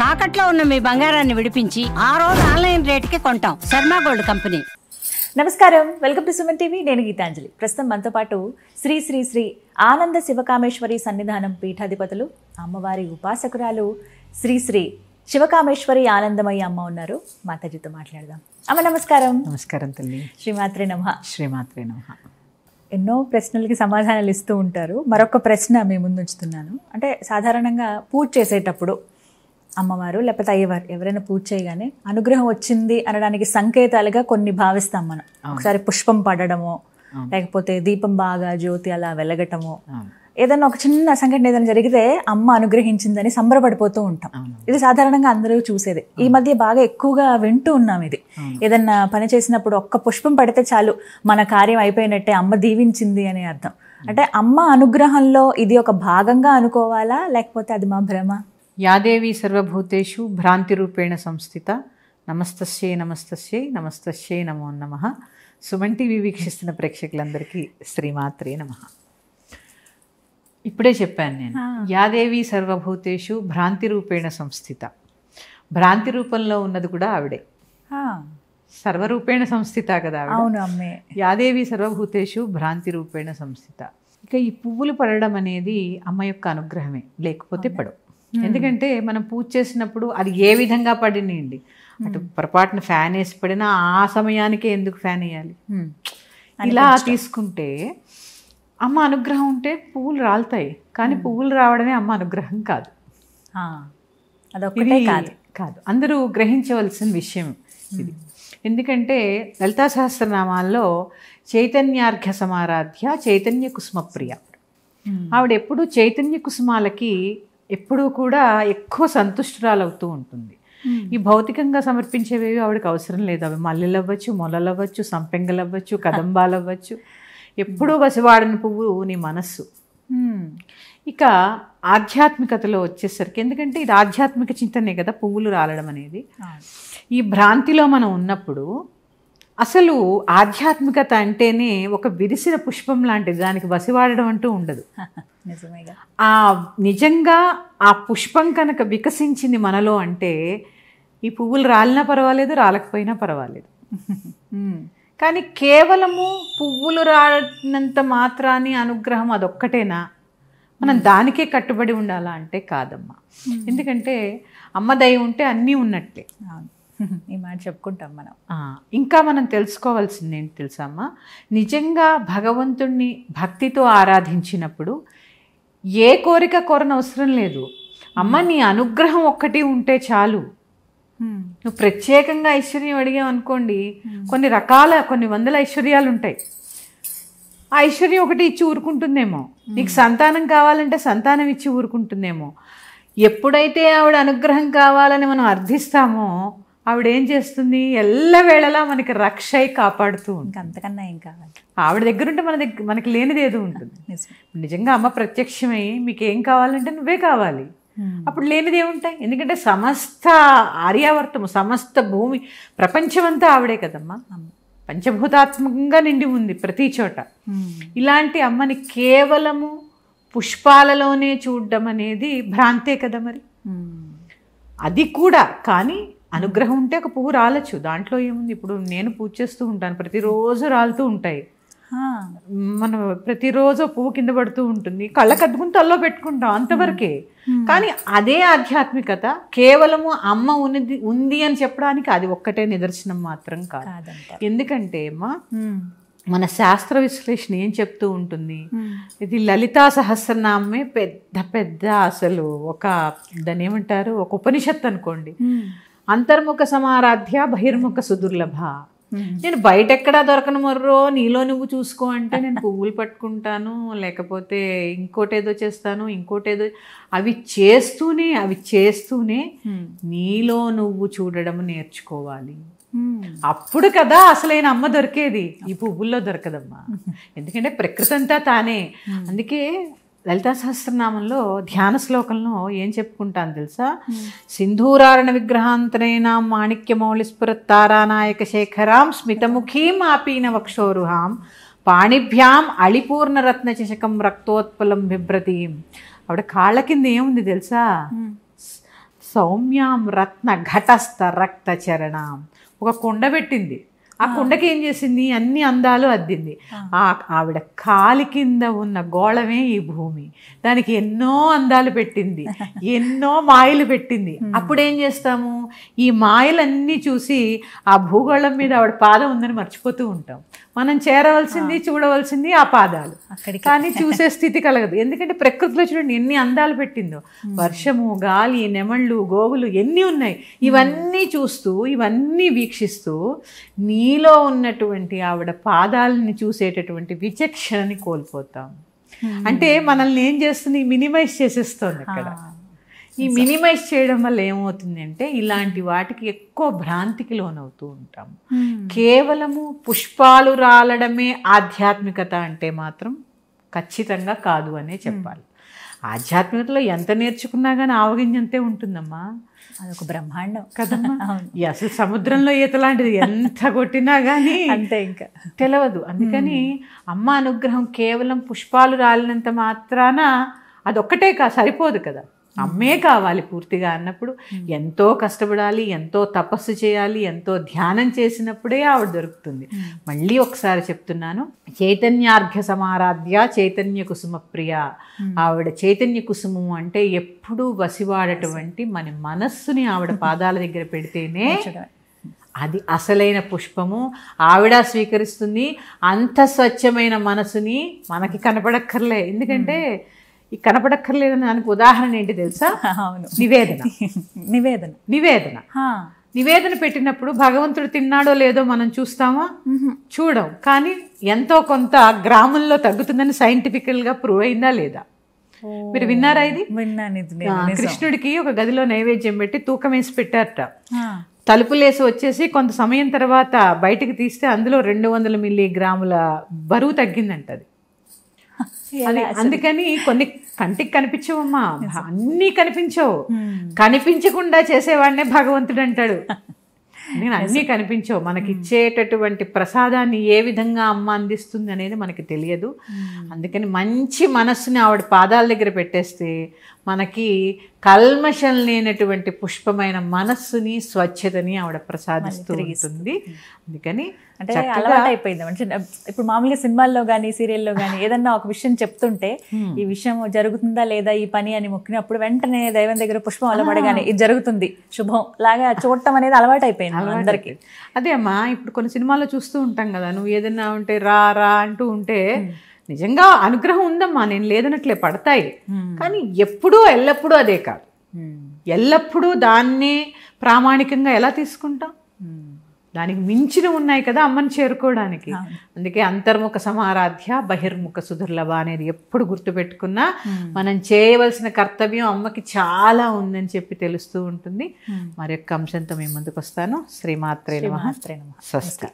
తాకట్లో ఉన్న మీ బంగారాన్ని విడిపించి ఆ రోజు ఆన్లైన్ రేటుకి కొంటాం. Sharma gold company. నమస్కారం, వెల్కమ్ టు సుమన్ టీవీ. నేను గీతాంజలి. ప్రస్తుతం మనతో పాటు శ్రీ శ్రీ శ్రీ ఆనంద శివకామేశ్వరి సన్నిధానం పీఠాధిపతులు, అమ్మవారి ఉపాసకురాలు శ్రీ శ్రీ శివకామేశ్వరి ఆనందమయ్య అమ్మ ఉన్నారు. మాతాజీతో మాట్లాడదాం. అమ్మ నమస్కారం. నమస్కారం తల్లి. శ్రీమాత్రే నమః. శ్రీమాత్రే నమః. ఎన్నో ప్రశ్నలకి సమాధానాలు ఇస్తూ ఉంటారు. మరొక ప్రశ్న మీ ముందు ఉంచుతున్నాను. అంటే సాధారణంగా పూజ చేసేటప్పుడు అమ్మవారు లేకపోతే అయ్యవారు ఎవరైనా పూజ చేయగానే అనుగ్రహం వచ్చింది అనడానికి సంకేతాలుగా కొన్ని భావిస్తాం మనం. ఒకసారి పుష్పం పడడము, లేకపోతే దీపం బాగా జ్యోతి అలా వెలగటము, ఏదైనా ఒక చిన్న సంఘటన ఏదైనా జరిగితే అమ్మ అనుగ్రహించిందని సంబరపడిపోతూ ఉంటాం. ఇది సాధారణంగా అందరూ చూసేది. ఈ మధ్య బాగా ఎక్కువగా వింటూ ఉన్నాం ఇది. ఏదన్నా పని చేసినప్పుడు ఒక్క పుష్పం పడితే చాలు మన కార్యం అయిపోయినట్టే, అమ్మ దీవించింది అనే అర్థం. అంటే అమ్మ అనుగ్రహంలో ఇది ఒక భాగంగా అనుకోవాలా, లేకపోతే అది మా భ్రమ? యాదేవి సర్వభూతేషు భ్రాంతి రూపేణ సంస్థిత. నమస్తస్యై నమస్తస్యై నమస్తస్యై నమో నమః. సుమన్ టీవీ వీక్షిస్తున్న ప్రేక్షకులందరికీ శ్రీమాత్రే నమః. ఇప్పుడే చెప్పాను నేను, యాదేవి సర్వభూతేషు భ్రాంతి రూపేణ సంస్థిత. భ్రాంతి రూపంలో ఉన్నది కూడా ఆవిడే. సర్వరూపేణ సంస్థిత కదా ఆవిడ. అవును అమ్మే. యాదేవి సర్వభూతేషు భ్రాంతి రూపేణ సంస్థిత. ఇక ఈ పువ్వులు పడడం అనేది అమ్మ యొక్క అనుగ్రహమే, లేకపోతే పడవు. ఎందుకంటే మనం పూజ చేసినప్పుడు అది ఏ విధంగా పడినండి, అటు పొరపాటున ఫ్యాన్ వేసి పడినా ఆ సమయానికే ఎందుకు ఫ్యాన్ వేయాలి? ఇలా తీసుకుంటే అమ్మ అనుగ్రహం ఉంటే పువ్వులు రాలుతాయి, కానీ పువ్వులు రావడమే అమ్మ అనుగ్రహం కాదు. అదొక్కటే కాదు కాదు అందరూ గ్రహించవలసిన విషయం ఇది. ఎందుకంటే లలితా సహస్రనామాల్లో చైతన్యార్ఘ్య సమారాధ్య చైతన్య కుసుమప్రియ, ఆవిడ ఎప్పుడు చైతన్య కుసుమాలకి ఎప్పుడూ కూడా ఎక్కువ సంతుష్టురాలవుతూ ఉంటుంది. ఈ భౌతికంగా సమర్పించేవేవి ఆవిడకి అవసరం లేదు. అవి మల్లెలు అవ్వచ్చు, మొలలు అవ్వచ్చు, సంపెంగలు అవ్వచ్చు, కదంబాలు అవ్వచ్చు, ఎప్పుడూ వసివాడని పువ్వు నీ మనస్సు. ఇక ఆధ్యాత్మికతలో వచ్చేసరికి, ఎందుకంటే ఇది ఆధ్యాత్మిక చింతనే కదా పువ్వులు రాలడం అనేది. ఈ భ్రాంతిలో మనం ఉన్నప్పుడు అసలు ఆధ్యాత్మికత అంటేనే ఒక విరిసిన పుష్పం లాంటిది, దానికి వసివాడడం అంటూ ఉండదు. ఆ నిజంగా ఆ పుష్పం కనుక వికసించింది మనలో అంటే ఈ పువ్వులు రాలినా పర్వాలేదు, రాలకపోయినా పర్వాలేదు. కానీ కేవలము పువ్వులు రాలినంత మాత్రాన్ని అనుగ్రహం అదొక్కటేనా, మనం దానికే కట్టుబడి ఉండాలా అంటే కాదమ్మా. ఎందుకంటే అమ్మ దయ ఉంటే అన్నీ ఉన్నట్లే. ఈ మాట చెప్పుకుంటాం మనం. ఇంకా మనం తెలుసుకోవాల్సింది ఏంటి తెలుసమ్మా, నిజంగా భగవంతుణ్ణి భక్తితో ఆరాధించినప్పుడు ఏ కోరిక కోరనవసరం లేదు. అమ్మ నీ అనుగ్రహం ఒక్కటి ఉంటే చాలు. నువ్వు ప్రత్యేకంగా ఐశ్వర్యం అడిగావు అనుకోండి, కొన్ని వందల ఐశ్వర్యాలు ఉంటాయి. ఆ ఐశ్వర్యం ఒకటి ఇచ్చి ఊరుకుంటుందేమో, నీకు సంతానం కావాలంటే సంతానం ఇచ్చి ఊరుకుంటుందేమో. ఎప్పుడైతే ఆవిడ అనుగ్రహం కావాలని మనం అర్థిస్తామో ఆవిడ ఏం చేస్తుంది, ఎల్లవేళలా మనకి రక్ష అయి కాపాడుతూ ఉంటుంది. అంతకన్నా ఏం కావాలి? ఆవిడ దగ్గర ఉంటే మనకి లేనిది ఏదో ఉంటుంది. నిజంగా అమ్మ ప్రత్యక్షమై మీకు ఏం కావాలంటే నువ్వే కావాలి, అప్పుడు లేనిది ఏముంటాయి? ఎందుకంటే సమస్త ఆర్యావర్తము, సమస్త భూమి, ప్రపంచమంతా ఆవిడే కదమ్మా. పంచభూతాత్మకంగా నిండి ఉంది ప్రతి చోట. ఇలాంటి అమ్మని కేవలము పుష్పాలలోనే చూడడం అనేది భ్రాంతే కదా మరి. అది కూడా కానీ అనుగ్రహం ఉంటే ఒక పువ్వు రాలచ్చు, దాంట్లో ఏముంది. ఇప్పుడు నేను పూజ చేస్తూ ఉంటాను, ప్రతిరోజు రాలుతూ ఉంటాయి. మనం ప్రతిరోజు పువ్వు కింద పడుతూ ఉంటుంది, కళ్ళకు అద్దుకుని తల్లో పెట్టుకుంటాం, అంతవరకే. కానీ అదే ఆధ్యాత్మికత కేవలము అమ్మ ఉంది అని చెప్పడానికి అది ఒక్కటే నిదర్శనం మాత్రం కాదు. ఎందుకంటే అమ్మా మన శాస్త్ర విశ్లేషణ ఏం చెప్తూ ఉంటుంది, ఇది లలితా సహస్రనామే పెద్ద పెద్ద అసలు దాన్ని ఏమంటారు, ఒక ఉపనిషత్తు అనుకోండి. అంతర్ముఖ సమారాధ్య బహిర్ముఖ సుదుర్లభ. నేను బయట ఎక్కడా దొరకను మొర్రో, నీలో నువ్వు చూసుకో అంటే నేను పువ్వులు పట్టుకుంటాను, లేకపోతే ఇంకోటేదో చేస్తాను, ఇంకోటేదో, అవి చేస్తూనే నీలో నువ్వు చూడడం నేర్చుకోవాలి. అప్పుడు కదా అసలైన అమ్మ దొరికేది, ఈ పువ్వుల్లో దొరకదమ్మా. ఎందుకంటే ప్రకృతి అంతా తానే. అందుకే లలితా సహస్రనామంలో ధ్యాన శ్లోకంలో ఏం చెప్పుకుంటాను తెలుసా, సింధూరారణ విగ్రహాంతరైనా మాణిక్యమౌళిస్ఫురత్తారానాయక శేఖరాం స్మితముఖీం ఆపీన వక్షోరుహాం పాణిభ్యాం అళిపూర్ణరత్న చషకం రక్తోత్పలం బిభ్రతీం. ఆవిడ కాళ్ళ కింద ఏముంది తెలుసా, సౌమ్యాం రత్న ఘటస్థ రక్త చరణాం. ఒక కుండ పెట్టింది, ఆ కుండకి ఏం చేసింది, అన్ని అందాలు అద్దింది. ఆవిడ కాలి కింద ఉన్న గోళమే ఈ భూమి, దానికి ఎన్నో అందాలు పెట్టింది, ఎన్నో మాయలు పెట్టింది. అప్పుడు ఏం చేస్తాము, ఈ మాయలన్నీ చూసి ఆ భూగోళం మీద ఆవిడ పాదం ఉందని మర్చిపోతూ ఉంటాం. మనం చేరవలసింది చూడవలసింది ఆ పాదాలు, కానీ చూసే స్థితి కలగదు. ఎందుకంటే ప్రకృతిలో చూడండి ఎన్ని అందాలు పెట్టిందో, వర్షము, గాలి, నెమళ్ళు, గోవులు ఎన్ని ఉన్నాయి. ఇవన్నీ చూస్తూ, ఇవన్నీ వీక్షిస్తూ నీలో ఉన్నటువంటి ఆవిడ పాదాలని చూసేటటువంటి విచక్షణని కోల్పోతాం. అంటే మనల్ని ఏం చేస్తుంది, మినిమైజ్ చేసేస్తుంది అక్కడ. ఈ మినిమైజ్ చేయడం వల్ల ఏమవుతుంది అంటే ఇలాంటి వాటికి ఎక్కువ భ్రాంతికి లోనవుతూ ఉంటాం. కేవలము పుష్పాలు రాలడమే ఆధ్యాత్మికత అంటే మాత్రం ఖచ్చితంగా కాదు అనే చెప్పాలి. ఆధ్యాత్మికతలో ఎంత నేర్చుకున్నా కానీ ఆవగింజంతే ఉంటుందమ్మా. అదొక బ్రహ్మాండం కదమ్మా. అసలు సముద్రంలో ఈత లాంటిది ఎంత కొట్టినా కానీ అంతే ఇంకా తెలియదు. అందుకని అమ్మ అనుగ్రహం కేవలం పుష్పాలు రాలినంత మాత్రాన అదొక్కటే సరిపోదు కదా, అమ్మే కావాలి పూర్తిగా అన్నప్పుడు ఎంతో కష్టపడాలి, ఎంతో తపస్సు చేయాలి, ఎంతో ధ్యానం చేసినప్పుడే ఆవిడ దొరుకుతుంది. మళ్ళీ ఒకసారి చెప్తున్నాను, చైతన్యార్ఘ్య సమారాధ్య చైతన్య కుసుమ ప్రియ. ఆవిడ చైతన్య కుసుమము అంటే ఎప్పుడూ వసివాడటువంటి మన మనస్సుని ఆవిడ పాదాల దగ్గర పెడితేనే అది అసలైన పుష్పము. ఆవిడ స్వీకరిస్తుంది. అంత స్వచ్ఛమైన మనసుని మనకి కనపడక్కర్లే. ఎందుకంటే ఈ కనపడక్కర్లేదని దానికి ఉదాహరణ ఏంటి తెలుసా? నివేదన. నివేదన నివేదన నివేదన పెట్టినప్పుడు భగవంతుడు తిన్నాడో లేదో మనం చూస్తామా? చూడం. కానీ ఎంతో కొంత గ్రాముల్లో తగ్గుతుందని సైంటిఫికల్గా ప్రూవ్ అయిందా లేదా? మీరు విన్నారా ఇది? కృష్ణుడికి ఒక గదిలో నైవేద్యం పెట్టి తూకం వేసి పెట్టారట. తలుపులేసి వచ్చేసి కొంత సమయం తర్వాత బయటికి తీస్తే అందులో 200 మిల్లీగ్రాముల బరువు తగ్గిందంట. అది అందుకని కొన్ని కంటికి కనిపించవమ్మా, అన్నీ కనిపించవు. కనిపించకుండా చేసేవాడినే భగవంతుడు అంటాడు. నేను అన్నీ కనిపించవు. మనకి ఇచ్చేటటువంటి ప్రసాదాన్ని ఏ విధంగా అమ్మ అందిస్తుంది అనేది మనకి తెలియదు. అందుకని మంచి మనస్సుని ఆవిడ పాదాల దగ్గర పెట్టేస్తే మనకి కల్మషం లేనటువంటి పుష్పమైన మనస్సుని, స్వచ్ఛతని ఆవిడ ప్రసాదిస్తూ ఉంటుంది. అందుకని అంటే అలవాటు అయిపోయింది. ఇప్పుడు మామూలుగా సినిమాల్లో కానీ సీరియల్లో కానీ ఏదన్నా ఒక విషయం చెప్తుంటే ఈ విషయం జరుగుతుందా లేదా ఈ పని అని మొక్కినప్పుడు వెంటనే దైవం దగ్గర పుష్పం అలవడగానే ఇది జరుగుతుంది శుభం లాగా చూడటం అనేది అలవాటు అయిపోయింది అందరికి. అదే అమ్మా, ఇప్పుడు కొన్ని సినిమాల్లో చూస్తూ ఉంటాం కదా, నువ్వు ఏదన్నా ఉంటే రా రా అంటూ ఉంటే నిజంగా అనుగ్రహం ఉందమ్మా, నేను లేదనట్లే, పడతాయి. కానీ ఎప్పుడూ ఎల్లప్పుడూ అదే కాదు. ఎల్లప్పుడూ దాన్నే ప్రామాణికంగా ఎలా తీసుకుంటాం? దానికి మించిన ఉన్నాయి కదా అమ్మని చేరుకోవడానికి. అందుకే అంతర్ముఖ సమారాధ్య బహిర్ముఖ సుదుర్లభ అనేది ఎప్పుడు గుర్తుపెట్టుకున్నా మనం చేయవలసిన కర్తవ్యం అమ్మకి చాలా ఉందని చెప్పి తెలుస్తూ ఉంటుంది. మరి యొక్క అంశంతో మేము ముందుకు వస్తాను. శ్రీమాత్రే నమః. స్వస్తి.